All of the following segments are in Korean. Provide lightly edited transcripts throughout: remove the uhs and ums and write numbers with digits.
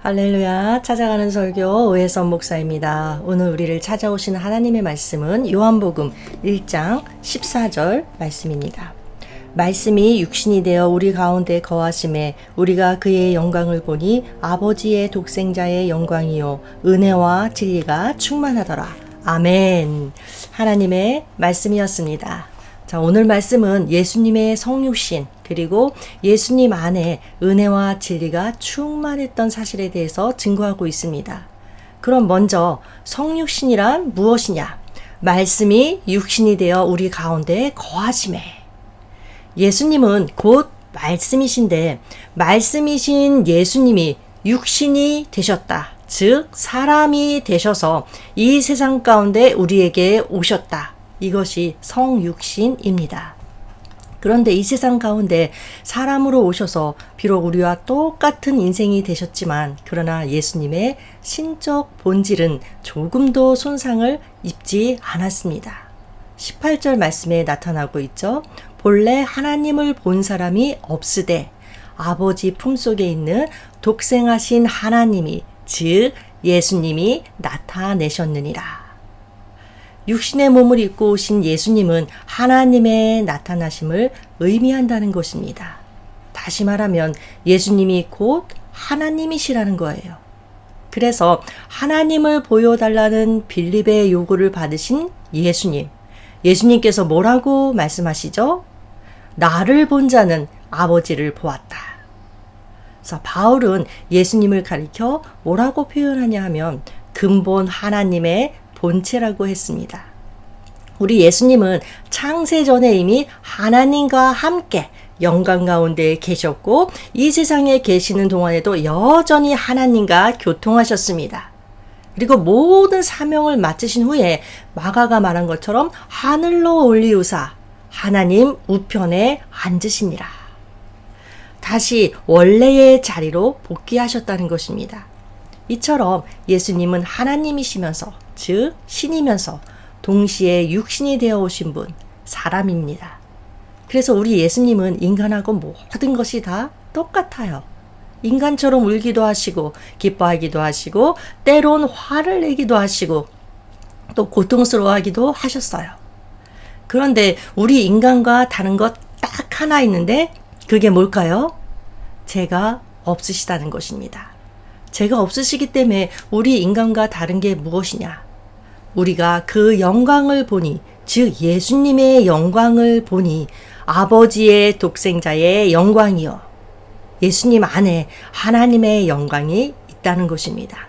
할렐루야, 찾아가는 설교 오해선 목사입니다. 오늘 우리를 찾아오신 하나님의 말씀은 요한복음 1장 14절 말씀입니다. 말씀이 육신이 되어 우리 가운데 거하심에 우리가 그의 영광을 보니 아버지의 독생자의 영광이요 은혜와 진리가 충만하더라. 아멘. 하나님의 말씀이었습니다. 자, 오늘 말씀은 예수님의 성육신 그리고 예수님 안에 은혜와 진리가 충만했던 사실에 대해서 증거하고 있습니다. 그럼 먼저 성육신이란 무엇이냐? 말씀이 육신이 되어 우리 가운데 거하심에. 예수님은 곧 말씀이신데 말씀이신 예수님이 육신이 되셨다. 즉 사람이 되셔서 이 세상 가운데 우리에게 오셨다. 이것이 성육신입니다. 그런데 이 세상 가운데 사람으로 오셔서 비록 우리와 똑같은 인생이 되셨지만 그러나 예수님의 신적 본질은 조금도 손상을 입지 않았습니다. 18절 말씀에 나타나고 있죠. 본래 하나님을 본 사람이 없으되 아버지 품속에 있는 독생하신 하나님이 즉 예수님이 나타내셨느니라. 육신의 몸을 입고 오신 예수님은 하나님의 나타나심을 의미한다는 것입니다. 다시 말하면 예수님이 곧 하나님이시라는 거예요. 그래서 하나님을 보여달라는 빌립의 요구를 받으신 예수님. 예수님께서 뭐라고 말씀하시죠? 나를 본 자는 아버지를 보았다. 그래서 바울은 예수님을 가리켜 뭐라고 표현하냐 하면 근본 하나님의 본체라고 했습니다. 우리 예수님은 창세 전에 이미 하나님과 함께 영광 가운데 계셨고 이 세상에 계시는 동안에도 여전히 하나님과 교통하셨습니다. 그리고 모든 사명을 마치신 후에 마가가 말한 것처럼 하늘로 올리우사 하나님 우편에 앉으시니라. 다시 원래의 자리로 복귀하셨다는 것입니다. 이처럼 예수님은 하나님이시면서 즉 신이면서 동시에 육신이 되어 오신 분, 사람입니다. 그래서 우리 예수님은 인간하고 모든 것이 다 똑같아요. 인간처럼 울기도 하시고 기뻐하기도 하시고 때론 화를 내기도 하시고 또 고통스러워하기도 하셨어요. 그런데 우리 인간과 다른 것 딱 하나 있는데 그게 뭘까요? 죄가 없으시다는 것입니다. 죄가 없으시기 때문에 우리 인간과 다른 게 무엇이냐? 우리가 그 영광을 보니 즉 예수님의 영광을 보니 아버지의 독생자의 영광이요 예수님 안에 하나님의 영광이 있다는 것입니다.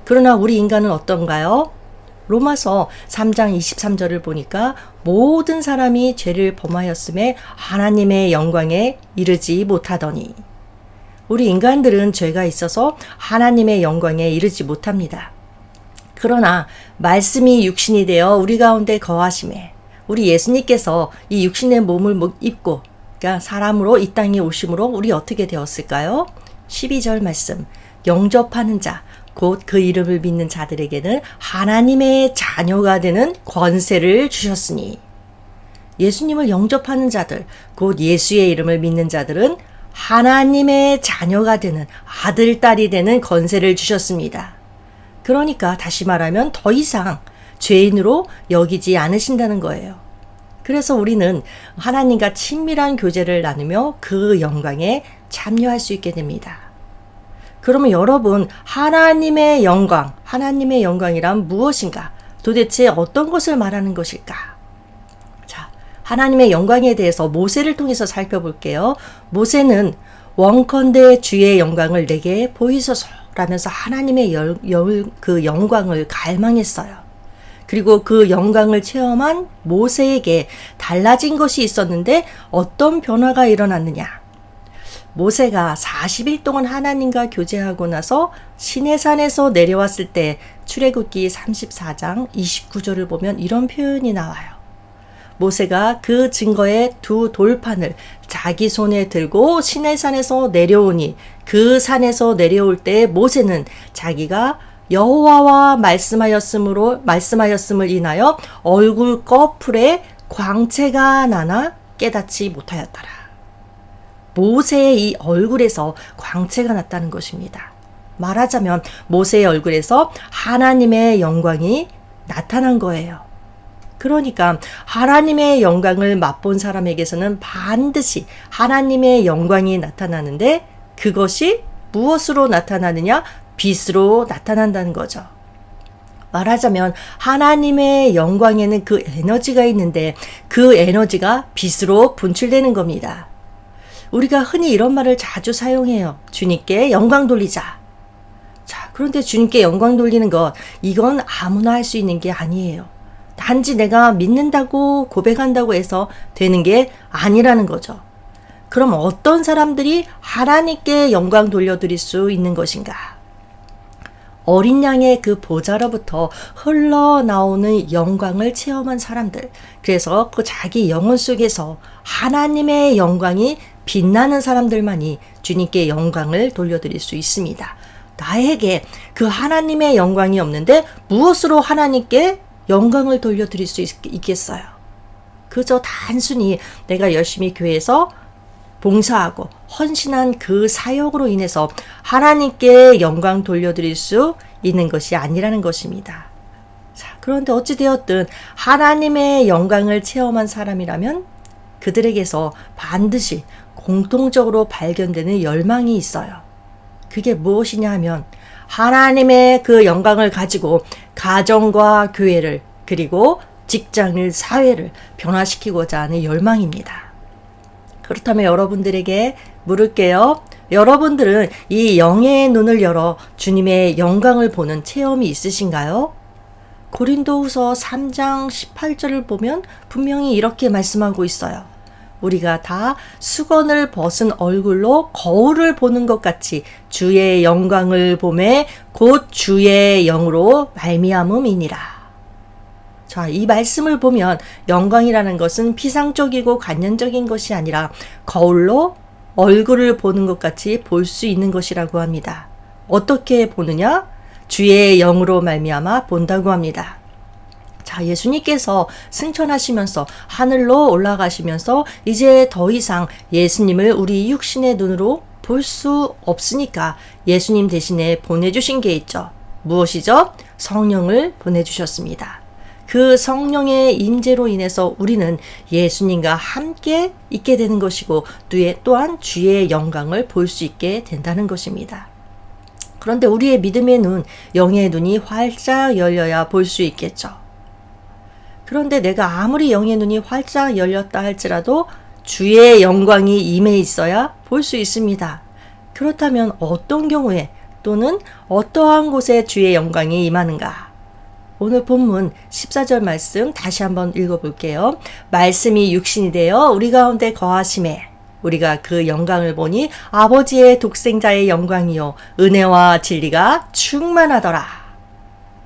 그러나 우리 인간은 어떤가요? 로마서 3장 23절을 보니까 모든 사람이 죄를 범하였음에 하나님의 영광에 이르지 못하더니 우리 인간들은 죄가 있어서 하나님의 영광에 이르지 못합니다. 그러나 말씀이 육신이 되어 우리 가운데 거하심에 우리 예수님께서 이 육신의 몸을 입고 그러니까 사람으로 이 땅에 오심으로 우리 어떻게 되었을까요? 12절 말씀 영접하는 자 곧 그 이름을 믿는 자들에게는 하나님의 자녀가 되는 권세를 주셨으니 예수님을 영접하는 자들 곧 예수의 이름을 믿는 자들은 하나님의 자녀가 되는 아들, 딸이 되는 권세를 주셨습니다. 그러니까 다시 말하면 더 이상 죄인으로 여기지 않으신다는 거예요. 그래서 우리는 하나님과 친밀한 교제를 나누며 그 영광에 참여할 수 있게 됩니다. 그러면 여러분, 하나님의 영광이란 무엇인가? 도대체 어떤 것을 말하는 것일까? 자, 하나님의 영광에 대해서 모세를 통해서 살펴볼게요. 모세는 원컨대 주의 영광을 내게 보이소서 라면서 하나님의 그 영광을 갈망했어요. 그리고 그 영광을 체험한 모세에게 달라진 것이 있었는데 어떤 변화가 일어났느냐? 모세가 40일 동안 하나님과 교제하고 나서 시내산에서 내려왔을 때 출애굽기 34장 29절을 보면 이런 표현이 나와요. 모세가 그 증거의 두 돌판을 자기 손에 들고 시내산에서 내려오니 그 산에서 내려올 때 모세는 자기가 여호와와 말씀하였음을 인하여 얼굴 꺼풀에 광채가 나나 깨닫지 못하였더라. 모세의 이 얼굴에서 광채가 났다는 것입니다. 말하자면 모세의 얼굴에서 하나님의 영광이 나타난 거예요. 그러니까 하나님의 영광을 맛본 사람에게서는 반드시 하나님의 영광이 나타나는데 그것이 무엇으로 나타나느냐? 빛으로 나타난다는 거죠. 말하자면 하나님의 영광에는 그 에너지가 있는데 그 에너지가 빛으로 분출되는 겁니다. 우리가 흔히 이런 말을 자주 사용해요. 주님께 영광 돌리자. 자, 그런데 주님께 영광 돌리는 것, 이건 아무나 할 수 있는 게 아니에요. 단지 내가 믿는다고 고백한다고 해서 되는 게 아니라는 거죠. 그럼 어떤 사람들이 하나님께 영광 돌려드릴 수 있는 것인가? 어린 양의 그 보좌로부터 흘러나오는 영광을 체험한 사람들. 그래서 그 자기 영혼 속에서 하나님의 영광이 빛나는 사람들만이 주님께 영광을 돌려드릴 수 있습니다. 나에게 그 하나님의 영광이 없는데 무엇으로 하나님께 영광을 돌려드릴 수 있겠어요? 그저 단순히 내가 열심히 교회에서 봉사하고 헌신한 그 사역으로 인해서 하나님께 영광 돌려드릴 수 있는 것이 아니라는 것입니다. 자, 그런데 어찌되었든 하나님의 영광을 체험한 사람이라면 그들에게서 반드시 공통적으로 발견되는 열망이 있어요. 그게 무엇이냐 하면 하나님의 그 영광을 가지고 가정과 교회를 그리고 직장을 사회를 변화시키고자 하는 열망입니다. 그렇다면 여러분들에게 물을게요. 여러분들은 이 영의 눈을 열어 주님의 영광을 보는 체험이 있으신가요? 고린도후서 3장 18절을 보면 분명히 이렇게 말씀하고 있어요. 우리가 다 수건을 벗은 얼굴로 거울을 보는 것 같이 주의 영광을 보매 곧 주의 영으로 말미암음이니라. 자, 이 말씀을 보면 영광이라는 것은 피상적이고 관념적인 것이 아니라 거울로 얼굴을 보는 것 같이 볼 수 있는 것이라고 합니다. 어떻게 보느냐? 주의 영으로 말미암아 본다고 합니다. 자, 예수님께서 승천하시면서 하늘로 올라가시면서 이제 더 이상 예수님을 우리 육신의 눈으로 볼 수 없으니까 예수님 대신에 보내주신 게 있죠. 무엇이죠? 성령을 보내주셨습니다. 그 성령의 임재로 인해서 우리는 예수님과 함께 있게 되는 것이고 또한 주의 영광을 볼 수 있게 된다는 것입니다. 그런데 우리의 믿음의 눈, 영의 눈이 활짝 열려야 볼 수 있겠죠. 그런데 내가 아무리 영의 눈이 활짝 열렸다 할지라도 주의 영광이 임해 있어야 볼 수 있습니다. 그렇다면 어떤 경우에 또는 어떠한 곳에 주의 영광이 임하는가? 오늘 본문 14절 말씀 다시 한번 읽어볼게요. 말씀이 육신이 되어 우리 가운데 거하심에 우리가 그 영광을 보니 아버지의 독생자의 영광이요 은혜와 진리가 충만하더라.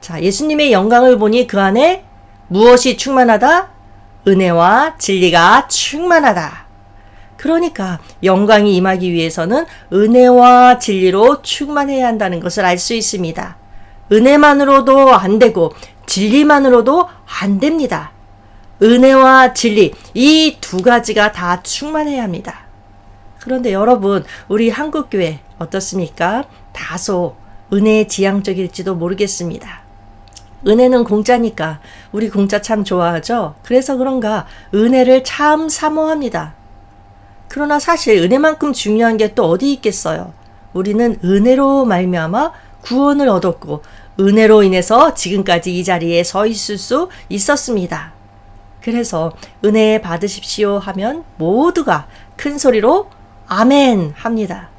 자, 예수님의 영광을 보니 그 안에 무엇이 충만하다? 은혜와 진리가 충만하다. 그러니까 영광이 임하기 위해서는 은혜와 진리로 충만해야 한다는 것을 알 수 있습니다. 은혜만으로도 안 되고 진리만으로도 안 됩니다. 은혜와 진리, 이 두 가지가 다 충만해야 합니다. 그런데 여러분, 우리 한국교회 어떻습니까? 다소 은혜 지향적일지도 모르겠습니다. 은혜는 공짜니까 우리 공짜 참 좋아하죠? 그래서 그런가 은혜를 참 사모합니다. 그러나 사실 은혜만큼 중요한 게 또 어디 있겠어요? 우리는 은혜로 말미암아 구원을 얻었고 은혜로 인해서 지금까지 이 자리에 서 있을 수 있었습니다. 그래서 은혜 받으십시오 하면 모두가 큰 소리로 아멘 합니다.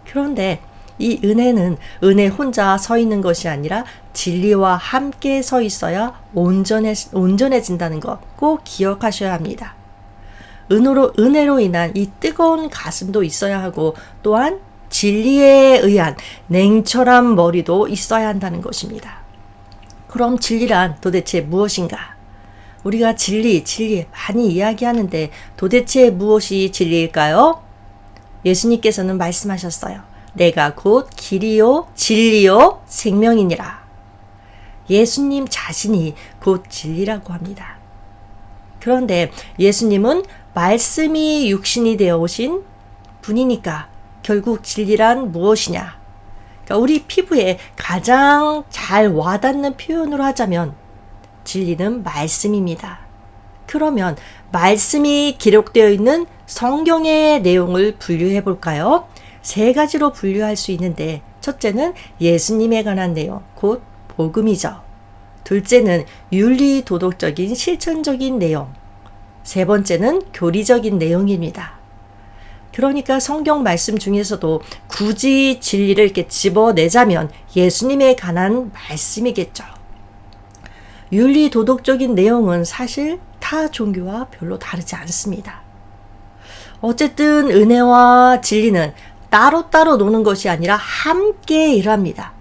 그런데 이 은혜는 은혜 혼자 서 있는 것이 아니라 진리와 함께 서 있어야 온전해진다는 것 꼭 기억하셔야 합니다. 은혜로 인한 이 뜨거운 가슴도 있어야 하고 또한 진리에 의한 냉철한 머리도 있어야 한다는 것입니다. 그럼 진리란 도대체 무엇인가? 우리가 진리 많이 이야기하는데 도대체 무엇이 진리일까요? 예수님께서는 말씀하셨어요. 내가 곧 길이요 진리요 생명이니라. 예수님 자신이 곧 진리라고 합니다. 그런데 예수님은 말씀이 육신이 되어 오신 분이니까 결국 진리란 무엇이냐? 그러니까 우리 피부에 가장 잘 와닿는 표현으로 하자면 진리는 말씀입니다. 그러면 말씀이 기록되어 있는 성경의 내용을 분류해 볼까요? 세 가지로 분류할 수 있는데 첫째는 예수님에 관한 내용, 곧 복음이죠. 둘째는 윤리 도덕적인 실천적인 내용. 세 번째는 교리적인 내용입니다. 그러니까 성경 말씀 중에서도 굳이 진리를 이렇게 집어내자면 예수님에 관한 말씀이겠죠. 윤리 도덕적인 내용은 사실 타 종교와 별로 다르지 않습니다. 어쨌든 은혜와 진리는 따로따로 노는 것이 아니라 함께 일합니다.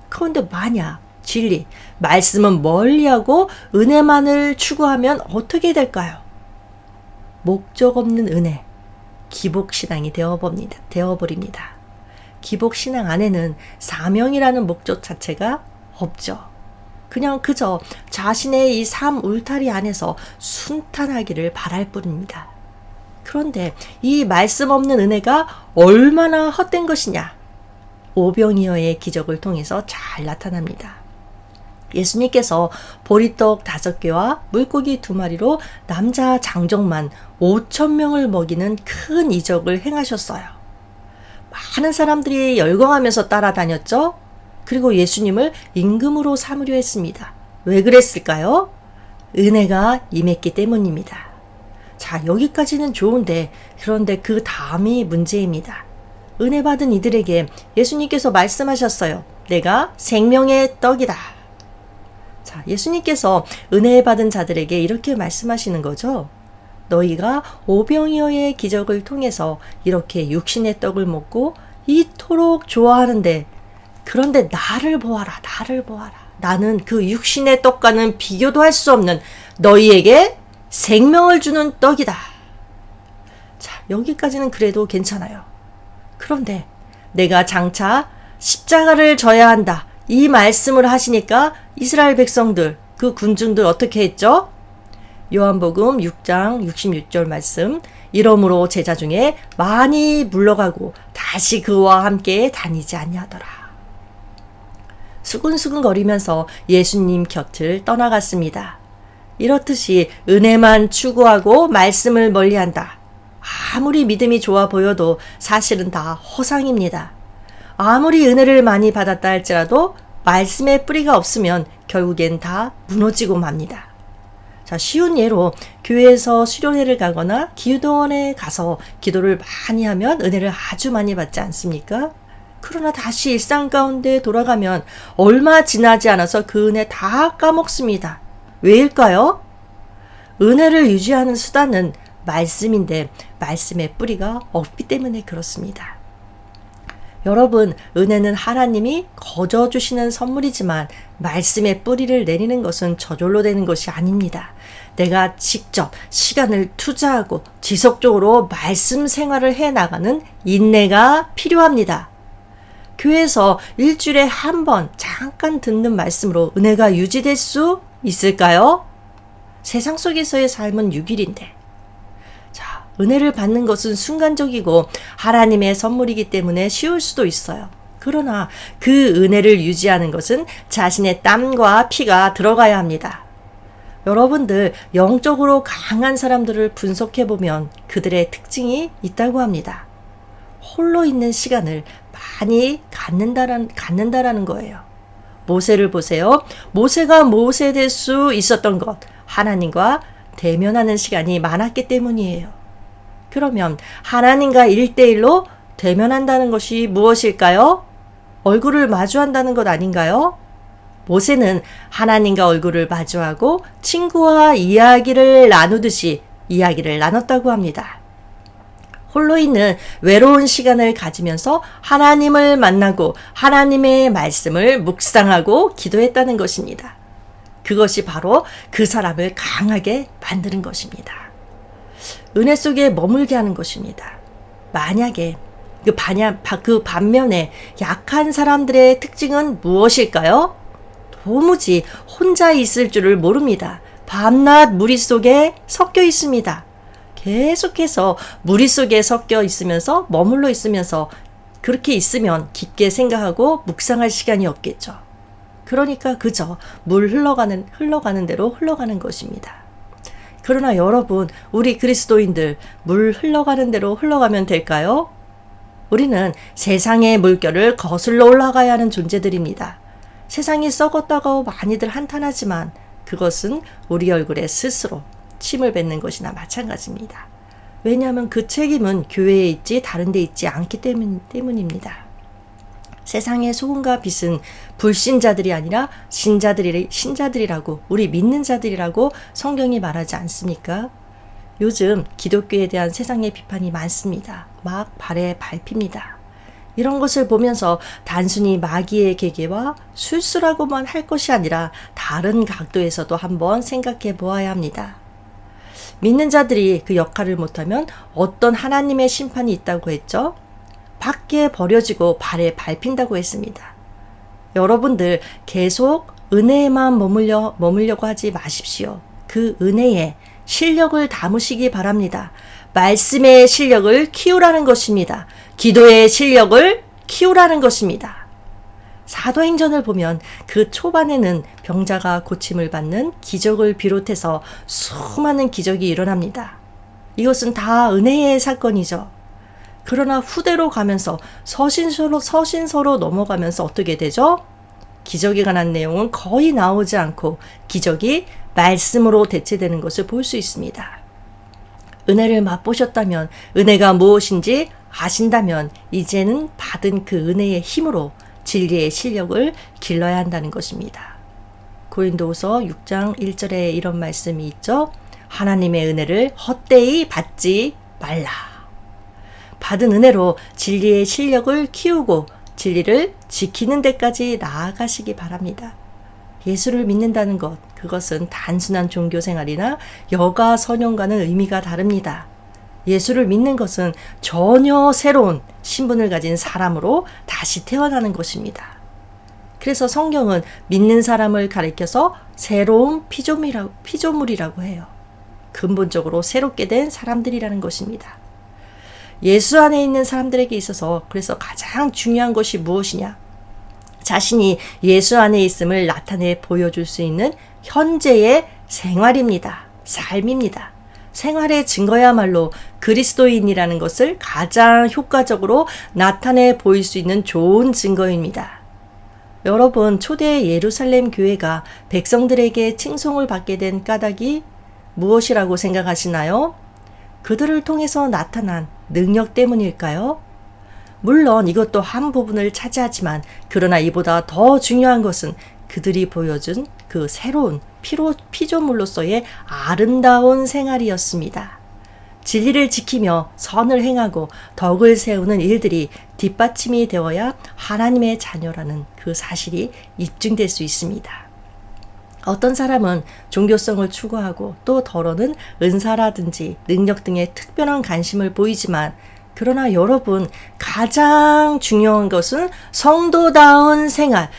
그런데 만약 진리, 말씀은 멀리하고 은혜만을 추구하면 어떻게 될까요? 목적 없는 은혜, 기복신앙이 되어버립니다. 기복신앙 안에는 사명이라는 목적 자체가 없죠. 그냥 그저 자신의 이 삶 울타리 안에서 순탄하기를 바랄 뿐입니다. 그런데 이 말씀 없는 은혜가 얼마나 헛된 것이냐? 오병이어의 기적을 통해서 잘 나타납니다. 예수님께서 보리떡 5개와 물고기 2마리로 남자 장정만 5,000명을 먹이는 큰 이적을 행하셨어요. 많은 사람들이 열광하면서 따라다녔죠. 그리고 예수님을 임금으로 삼으려 했습니다. 왜 그랬을까요? 은혜가 임했기 때문입니다. 자, 여기까지는 좋은데 그런데 그 다음이 문제입니다. 은혜 받은 이들에게 예수님께서 말씀하셨어요. 내가 생명의 떡이다. 자, 예수님께서 은혜 받은 자들에게 이렇게 말씀하시는 거죠. 너희가 오병이어의 기적을 통해서 이렇게 육신의 떡을 먹고 이토록 좋아하는데 그런데 나를 보아라. 나는 그 육신의 떡과는 비교도 할 수 없는 너희에게 생명을 주는 떡이다. 자, 여기까지는 그래도 괜찮아요. 그런데 내가 장차 십자가를 져야 한다. 이 말씀을 하시니까 이스라엘 백성들, 그 군중들 어떻게 했죠? 요한복음 6장 66절 말씀. 이러므로 제자 중에 많이 물러가고 다시 그와 함께 다니지 아니하더라. 수근수근거리면서 예수님 곁을 떠나갔습니다. 이렇듯이 은혜만 추구하고 말씀을 멀리한다. 아무리 믿음이 좋아 보여도 사실은 다 허상입니다. 아무리 은혜를 많이 받았다 할지라도 말씀의 뿌리가 없으면 결국엔 다 무너지고 맙니다. 자, 쉬운 예로 교회에서 수련회를 가거나 기도원에 가서 기도를 많이 하면 은혜를 아주 많이 받지 않습니까? 그러나 다시 일상 가운데 돌아가면 얼마 지나지 않아서 그 은혜 다 까먹습니다. 왜일까요? 은혜를 유지하는 수단은 말씀인데 말씀의 뿌리가 없기 때문에 그렇습니다. 여러분, 은혜는 하나님이 거저 주시는 선물이지만 말씀의 뿌리를 내리는 것은 저절로 되는 것이 아닙니다. 내가 직접 시간을 투자하고 지속적으로 말씀 생활을 해나가는 인내가 필요합니다. 교회에서 일주일에 한 번 잠깐 듣는 말씀으로 은혜가 유지될 수 있을까요? 세상 속에서의 삶은 6일인데. 자, 은혜를 받는 것은 순간적이고 하나님의 선물이기 때문에 쉬울 수도 있어요. 그러나 그 은혜를 유지하는 것은 자신의 땀과 피가 들어가야 합니다. 여러분들, 영적으로 강한 사람들을 분석해보면 그들의 특징이 있다고 합니다. 홀로 있는 시간을 많이 갖는다라는 거예요. 모세를 보세요. 모세가 모세 될 수 있었던 것, 하나님과 대면하는 시간이 많았기 때문이에요. 그러면 하나님과 1대1로 대면한다는 것이 무엇일까요? 얼굴을 마주한다는 것 아닌가요? 모세는 하나님과 얼굴을 마주하고 친구와 이야기를 나누듯이 이야기를 나눴다고 합니다. 홀로 있는 외로운 시간을 가지면서 하나님을 만나고 하나님의 말씀을 묵상하고 기도했다는 것입니다. 그것이 바로 그 사람을 강하게 만드는 것입니다. 은혜 속에 머물게 하는 것입니다. 만약에 그 반면에 약한 사람들의 특징은 무엇일까요? 도무지 혼자 있을 줄을 모릅니다. 밤낮 무리 속에 섞여 있습니다. 계속해서 무리 속에 섞여 있으면서 머물러 있으면서 그렇게 있으면 깊게 생각하고 묵상할 시간이 없겠죠. 그러니까 그저 물 흘러가는 대로 흘러가는 것입니다. 그러나 여러분, 우리 그리스도인들 물 흘러가는 대로 흘러가면 될까요? 우리는 세상의 물결을 거슬러 올라가야 하는 존재들입니다. 세상이 썩었다고 많이들 한탄하지만 그것은 우리 얼굴에 스스로 침을 뱉는 것이나 마찬가지입니다. 왜냐하면 그 책임은 교회에 있지 다른 데 있지 않기 때문입니다. 세상의 소금과 빛은 불신자들이 아니라 신자들이라고, 우리 믿는 자들이라고 성경이 말하지 않습니까? 요즘 기독교에 대한 세상의 비판이 많습니다. 막 발에 밟힙니다. 이런 것을 보면서 단순히 마귀의 계계와 술수라고만 할 것이 아니라 다른 각도에서도 한번 생각해 보아야 합니다. 믿는 자들이 그 역할을 못하면 어떤 하나님의 심판이 있다고 했죠? 밖에 버려지고 발에 밟힌다고 했습니다. 여러분들 계속 은혜에만 머물려고 하지 마십시오. 그 은혜에 실력을 담으시기 바랍니다. 말씀의 실력을 키우라는 것입니다. 기도의 실력을 키우라는 것입니다. 사도행전을 보면 그 초반에는 병자가 고침을 받는 기적을 비롯해서 수많은 기적이 일어납니다. 이것은 다 은혜의 사건이죠. 그러나 후대로 가면서 서신서로 넘어가면서 어떻게 되죠? 기적에 관한 내용은 거의 나오지 않고 기적이 말씀으로 대체되는 것을 볼 수 있습니다. 은혜를 맛보셨다면, 은혜가 무엇인지 아신다면 이제는 받은 그 은혜의 힘으로 진리의 실력을 길러야 한다는 것입니다. 고린도후서 6장 1절에 이런 말씀이 있죠. 하나님의 은혜를 헛되이 받지 말라. 받은 은혜로 진리의 실력을 키우고 진리를 지키는 데까지 나아가시기 바랍니다. 예수를 믿는다는 것, 그것은 단순한 종교 생활이나 여가 선용과는 의미가 다릅니다. 예수를 믿는 것은 전혀 새로운 신분을 가진 사람으로 다시 태어나는 것입니다. 그래서 성경은 믿는 사람을 가리켜서 새로운 피조물이라고 해요. 근본적으로 새롭게 된 사람들이라는 것입니다. 예수 안에 있는 사람들에게 있어서 그래서 가장 중요한 것이 무엇이냐? 자신이 예수 안에 있음을 나타내 보여줄 수 있는 현재의 생활입니다. 삶입니다. 생활의 증거야말로 그리스도인이라는 것을 가장 효과적으로 나타내 보일 수 있는 좋은 증거입니다. 여러분, 초대 예루살렘 교회가 백성들에게 칭송을 받게 된 까닭이 무엇이라고 생각하시나요? 그들을 통해서 나타난 능력 때문일까요? 물론 이것도 한 부분을 차지하지만 그러나 이보다 더 중요한 것은 그들이 보여준 그 새로운 피조물로서의 아름다운 생활이었습니다. 진리를 지키며 선을 행하고 덕을 세우는 일들이 뒷받침이 되어야 하나님의 자녀라는 그 사실이 입증될 수 있습니다. 어떤 사람은 종교성을 추구하고 또 더러는 은사라든지 능력 등의 특별한 관심을 보이지만 그러나 여러분, 가장 중요한 것은 성도다운 생활,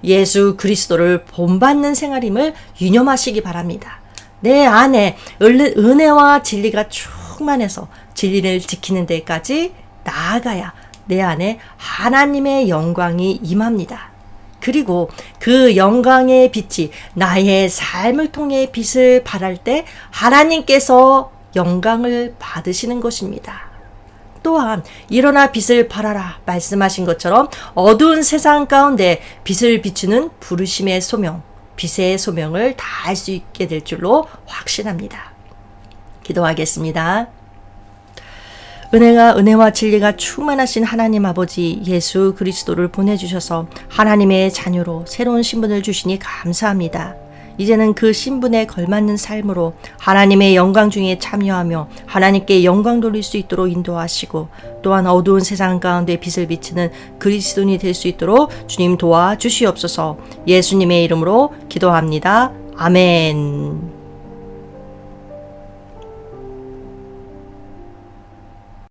예수 그리스도를 본받는 생활임을 유념하시기 바랍니다. 내 안에 은혜와 진리가 충만해서 진리를 지키는 데까지 나아가야 내 안에 하나님의 영광이 임합니다. 그리고 그 영광의 빛이 나의 삶을 통해 빛을 발할 때 하나님께서 영광을 받으시는 것입니다. 또한 일어나 빛을 발하라 말씀하신 것처럼 어두운 세상 가운데 빛을 비추는 부르심의 소명, 빛의 소명을 다할 수 있게 될 줄로 확신합니다. 기도하겠습니다. 은혜와 진리가 충만하신 하나님 아버지 예수 그리스도를 보내주셔서 하나님의 자녀로 새로운 신분을 주시니 감사합니다. 이제는 그 신분에 걸맞는 삶으로 하나님의 영광 중에 참여하며 하나님께 영광 돌릴 수 있도록 인도하시고 또한 어두운 세상 가운데 빛을 비치는 그리스도인이 될 수 있도록 주님 도와주시옵소서. 예수님의 이름으로 기도합니다. 아멘.